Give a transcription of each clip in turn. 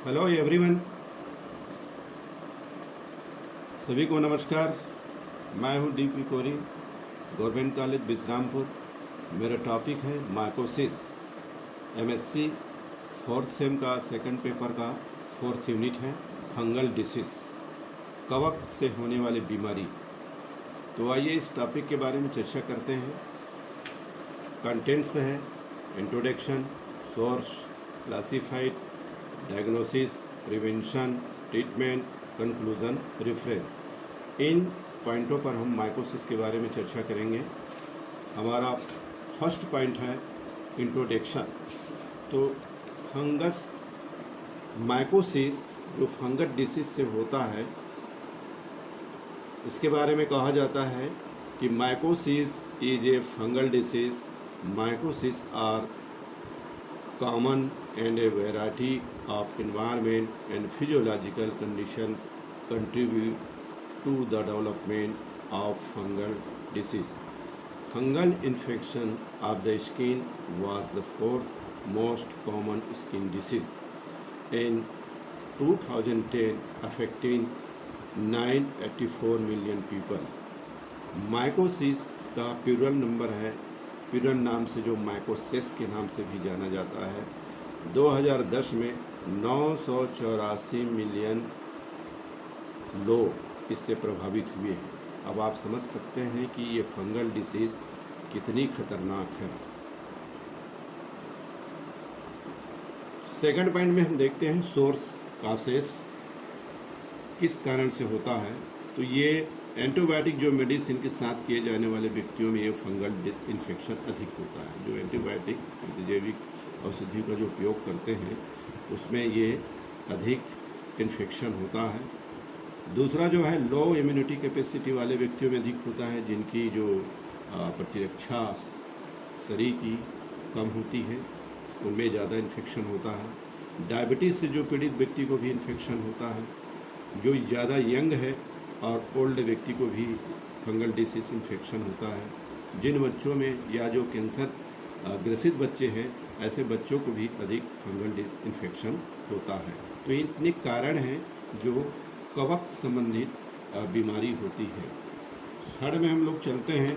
Hello everyone, सभी को नमस्कार। मैं हूं डीपी कोरी, गवर्नमेंट कॉलेज बिश्रामपुर। मेरा टॉपिक है माइकोसिस। एमएससी फोर्थ सेम का सेकंड पेपर का फोर्थ यूनिट है फंगल डिसीज, कवक से होने वाली बीमारी। तो आइए इस टॉपिक के बारे में चर्चा करते हैं। कंटेंट्स है introduction, source, classified, diagnosis, prevention, treatment, conclusion, reference. इन पॉइंटों पर हम माइकोसिस के बारे में चर्चा करेंगे। हमारा फर्स्ट पॉइंट है इंट्रोडक्शन। तो फंगस माइकोसिस जो फंगस डिसीज से होता है, इसके बारे में कहा जाता है कि mycosis is a fungal disease. Mycosis are common and a variety of environment and physiological condition contribute to the development of fungal disease. Fungal infection of the skin was the fourth most common skin disease in 2010, affecting 984 million people. Mycosis का plural number है, plural नाम से जो mycosis के नाम से भी जाना जाता है। 2010 में 984 मिलियन लोग इससे प्रभावित हुए हैं। अब आप समझ सकते हैं कि ये फंगल डिसीज कितनी खतरनाक है। सेकंड पॉइंट में हम देखते हैं सोर्स कासेस, किस कारण से होता है। तो ये एंटीबायोटिक जो मेडिसिन के साथ किए जाने वाले व्यक्तियों में ये फंगल इन्फेक्शन अधिक होता है। जो एंटीबायोटिक प्रतिजैविक औषधि का जो उपयोग करते हैं उसमें ये अधिक इन्फेक्शन होता है। दूसरा जो है लो इम्यूनिटी कैपेसिटी वाले व्यक्तियों में अधिक होता है, जिनकी जो प्रतिरक्षा शरीर की कम होती है, उनमें ज़्यादा इन्फेक्शन होता है। डायबिटीज़ से जो पीड़ित व्यक्ति को भी इन्फेक्शन होता है। जो ज़्यादा यंग है और ओल्ड व्यक्ति को भी फंगल डिसीज इन्फेक्शन होता है। जिन बच्चों में या जो कैंसर ग्रसित बच्चे हैं, ऐसे बच्चों को भी अधिक फंगल इन्फेक्शन होता है। तो इतने कारण हैं जो कवक संबंधित बीमारी होती है। थर्ड में हम लोग चलते हैं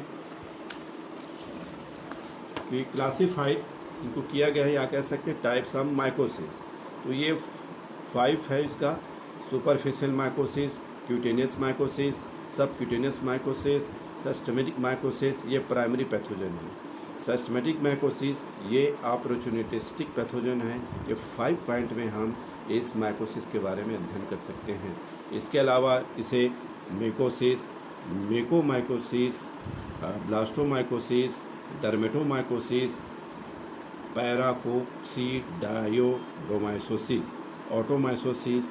कि क्लासिफाइड इनको किया गया है, या कह सकते हैं टाइप्स ऑफ माइकोसिस। तो ये 5 है इसका: सुपरफिशियल माइकोसिस, क्यूटेनियस माइकोसिस, सब क्यूटेनियस माइकोसिस, सिस्टमेटिक माइकोसिस। ये प्राइमरी पैथोजन है। सिस्टमेटिक माइकोसिस ये ऑपर्चुनिटिस्टिक पैथोजन है। ये 5 पॉइंट में हम इस माइकोसिस के बारे में अध्ययन कर सकते हैं। इसके अलावा इसे मिकोसिस, मिकोमाइकोसिस, ब्लास्टोमाइकोसिस, डर्मेटोमाइकोसिस, पैराकोक्सीडायोडोमाइसोसिस, ऑटोमाइसोसिस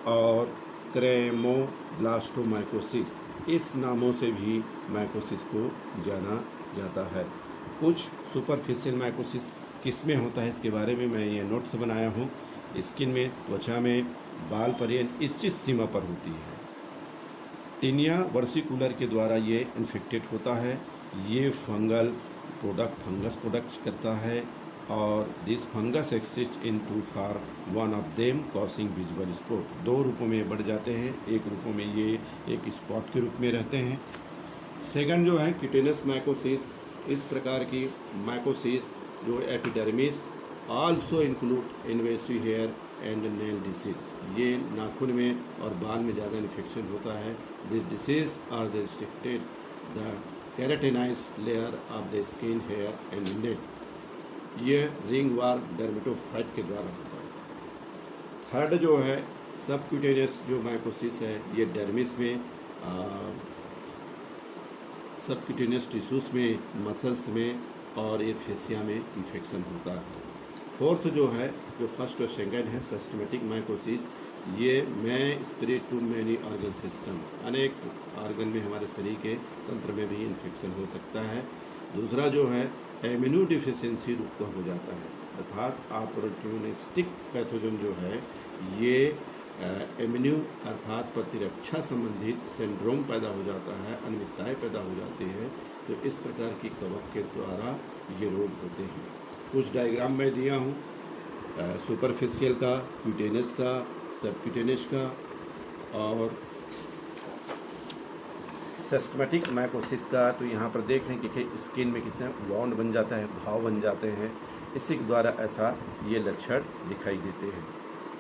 और क्रेमोब्लास्टोमाइकोसिस, इस नामों से भी माइकोसिस को जाना जाता है। कुछ सुपरफिशियल माइकोसिस किस में होता है, इसके बारे में मैं ये नोट्स बनाया हूँ। स्किन में, त्वचा में, बाल पर, ये निश्चित सीमा पर होती है। टीनिया वर्सिकुलर के द्वारा ये इन्फेक्टेड होता है। ये फंगस प्रोडक्ट करता है और this fungus exist in 2 form, one of them causing visual spot. 2 रूपों में बढ़ जाते हैं। एक रूपों में ये एक स्पॉट के रूप में रहते हैं। सेकंड जो है क्यूटेनियस माइकोसिस। इस प्रकार की माइकोसिस जो epidermis also include invasive hair and nail disease. ये नाखून में और बाल में ज़्यादा इन्फेक्शन होता है। This disease are the restricted the keratinised layer of the skin, hair and nail. ये रिंग वार डर्मेटोफाइट के द्वारा होता है। थर्ड जो है सबक्यूटेनियस जो माइकोसिस है, ये डर्मिस में, सबक्यूटेनियस टिश्यूज में, मसल्स में और ये फेसिया में इन्फेक्शन होता है। फोर्थ जो है, जो फर्स्ट और सेकेंड है सिस्टमेटिक माइकोसिस, ये में spread to many organ system, अनेक ऑर्गन में हमारे शरीर के तंत्र में भी इन्फेक्शन हो सकता है। दूसरा जो है इम्यूनो डिफिशियंसी रूप का हो जाता है, अर्थात ऑपर्चुनिस्टिक पैथोजन जो है ये इम्यूनो अर्थात प्रतिरक्षा संबंधित सिंड्रोम पैदा हो जाता है, अनियमितताएं पैदा हो जाती है। तो इस प्रकार की कवक के द्वारा ये रोग होते हैं। कुछ डायग्राम मैं दिया हूँ। सुपरफिशियल का, क्यूटेनियस का, सबक्यूटेनियस का और सिस्टमेटिक माइकोसिस का। तो यहाँ पर देख रहे हैं कि स्किन में किसी वाउंड बन जाता है, घाव बन जाते हैं, इसी के द्वारा ऐसा ये लक्षण दिखाई देते हैं।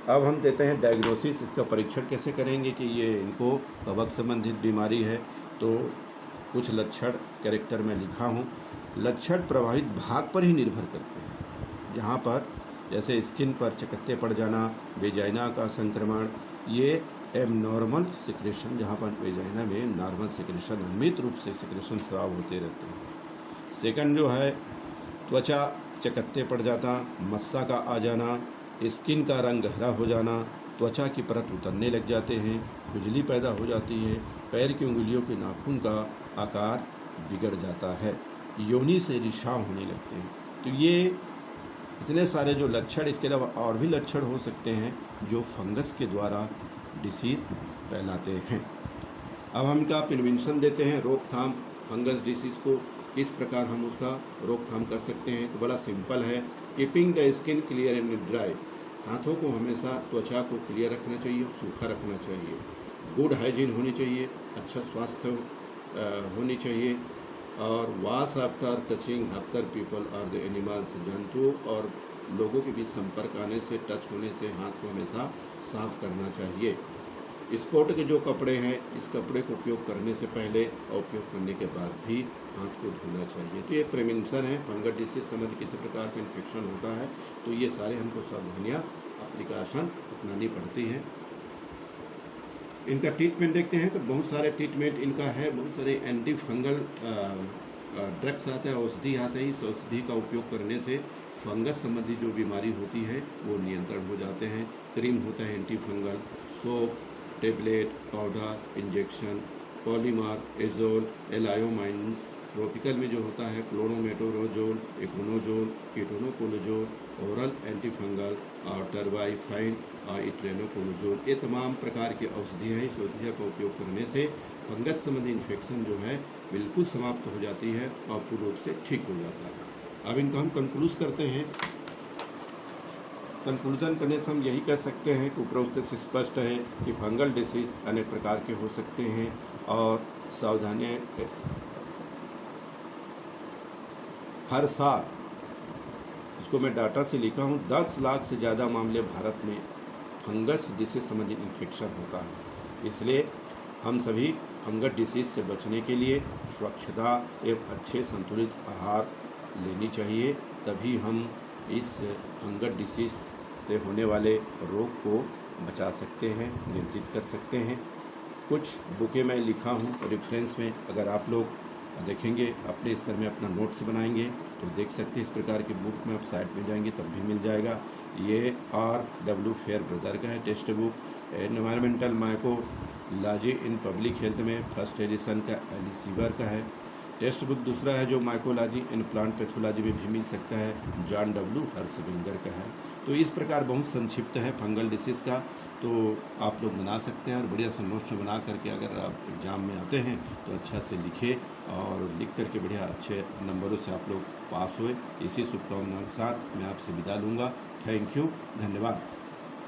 अब हम देते हैं डायग्नोसिस, इसका परीक्षण कैसे करेंगे कि ये इनको कवक संबंधित बीमारी है। तो कुछ लक्षण कैरेक्टर में लिखा हूँ। लक्षण प्रभावित भाग पर ही निर्भर करते हैं, जहाँ पर जैसे स्किन पर चकत्ते पड़ जाना, वेजाइना का संक्रमण, ये एबनॉर्मल सिक्रेशन, जहाँ पर वेजाइना में नॉर्मल सिक्रेशन, नियमित रूप से सिक्रेशन स्राव होते रहते हैं। सेकंड जो है त्वचा चकत्ते पड़ जाता, मस्सा का आ जाना, स्किन का रंग गहरा हो जाना, त्वचा की परत उतरने लग जाते हैं, खुजली पैदा हो जाती है, पैर की उंगलियों के नाखून का आकार बिगड़ जाता है, योनि से रिसाव होने लगते हैं। तो ये इतने सारे जो लक्षण, इसके अलावा और भी लक्षण हो सकते हैं जो फंगस के द्वारा डिसीज़ फैलाते हैं। अब हम इनका प्रिवेंशन देते हैं, रोकथाम। फंगस डिसीज़ को किस प्रकार हम उसका रोकथाम कर सकते हैं, तो बड़ा सिंपल है। Keeping the skin clear and dry, हाथों को हमेशा त्वचा को क्लियर रखना चाहिए, सूखा रखना चाहिए। गुड हाइजीन होनी चाहिए, अच्छा स्वास्थ्य होनी चाहिए। और wash after touching after people और द एनिमल्स, जंतुओं और लोगों के बीच संपर्क आने से, टच होने से हाथ को हमेशा साफ करना चाहिए। स्पोर्ट के जो कपड़े हैं, इस कपड़े को उपयोग करने से पहले और उपयोग करने के बाद भी हाथ को धोना चाहिए। तो ये प्रिवेंशन है। फंगस डिसीज संबंधी किसी प्रकार का इन्फेक्शन होता है तो ये सारे हमको सावधानियाँ, प्रिकॉशन अपनानी पड़ती हैं। इनका ट्रीटमेंट देखते हैं तो बहुत सारे ट्रीटमेंट इनका है, बहुत सारे एंटी फंगल ड्रग्स आते हैं, औषधि आते हैं। इस औषधि का उपयोग करने से फंगस संबंधी जो बीमारी होती है वो नियंत्रण हो जाते हैं। क्रीम होता है antifungal, soap, tablet, powder, injection, polymer, azole, allylamines. Tropical में जो होता है क्लोरोमेटोरोजोल, इकोनोजोल, कीटोनोकोलोजोल, ओरल एंटीफंगल और टर्बाइफाइन और इट्रेनोकोलोजोल। ये तमाम प्रकार की औषधियाँ हैं। इस औषधियों का उपयोग करने से फंगस संबंधी इन्फेक्शन जो है बिल्कुल समाप्त हो जाती है और पूर्ण रूप से ठीक हो जाता है। अब इनको हम कंक्लूज करते हैं। कंक्लूजन करने से हम यही कह सकते हैं कि उपरोक्त से स्पष्ट है कि फंगल डिसीज अनेक प्रकार के हो सकते हैं और सावधानियाँ हर साल, इसको मैं डाटा से लिखा हूँ, 10 लाख से ज़्यादा मामले भारत में फंगस डिसीज संबंधित इन्फेक्शन होता है। इसलिए हम सभी फंगस डिसीज से बचने के लिए स्वच्छता एवं अच्छे संतुलित आहार लेनी चाहिए, तभी हम इस फंगस डिसीज से होने वाले रोग को बचा सकते हैं, नियंत्रित कर सकते हैं। कुछ बुकें मैं लिखा हूँ रेफरेंस में, अगर आप लोग देखेंगे, अपने स्तर में अपना नोट्स बनाएंगे तो देख सकते हैं। इस प्रकार की बुक में आप साइट में जाएंगे तब भी मिल जाएगा। ये R.W. फेयर ब्रदर का है text book. Environmental mycology in public health में फर्स्ट एडिशन का एलिसीवर का है। टेक्स्ट बुक दूसरा है जो माइकोलॉजी इन प्लांट पैथोलॉजी में भी मिल सकता है, जॉन W. हर्षविंगर का है। तो इस प्रकार बहुत संक्षिप्त है फंगल डिसीज़ का, तो आप लोग बना सकते हैं और बढ़िया सा नोट्स बना करके अगर आप एग्ज़ाम में आते हैं तो अच्छा से लिखें और लिख करके बढ़िया अच्छे नंबरों से आप लोग पास हुए। इसी शुभकामनाओं के साथ मैं आपसे विदा लूँगा। थैंक यू, धन्यवाद।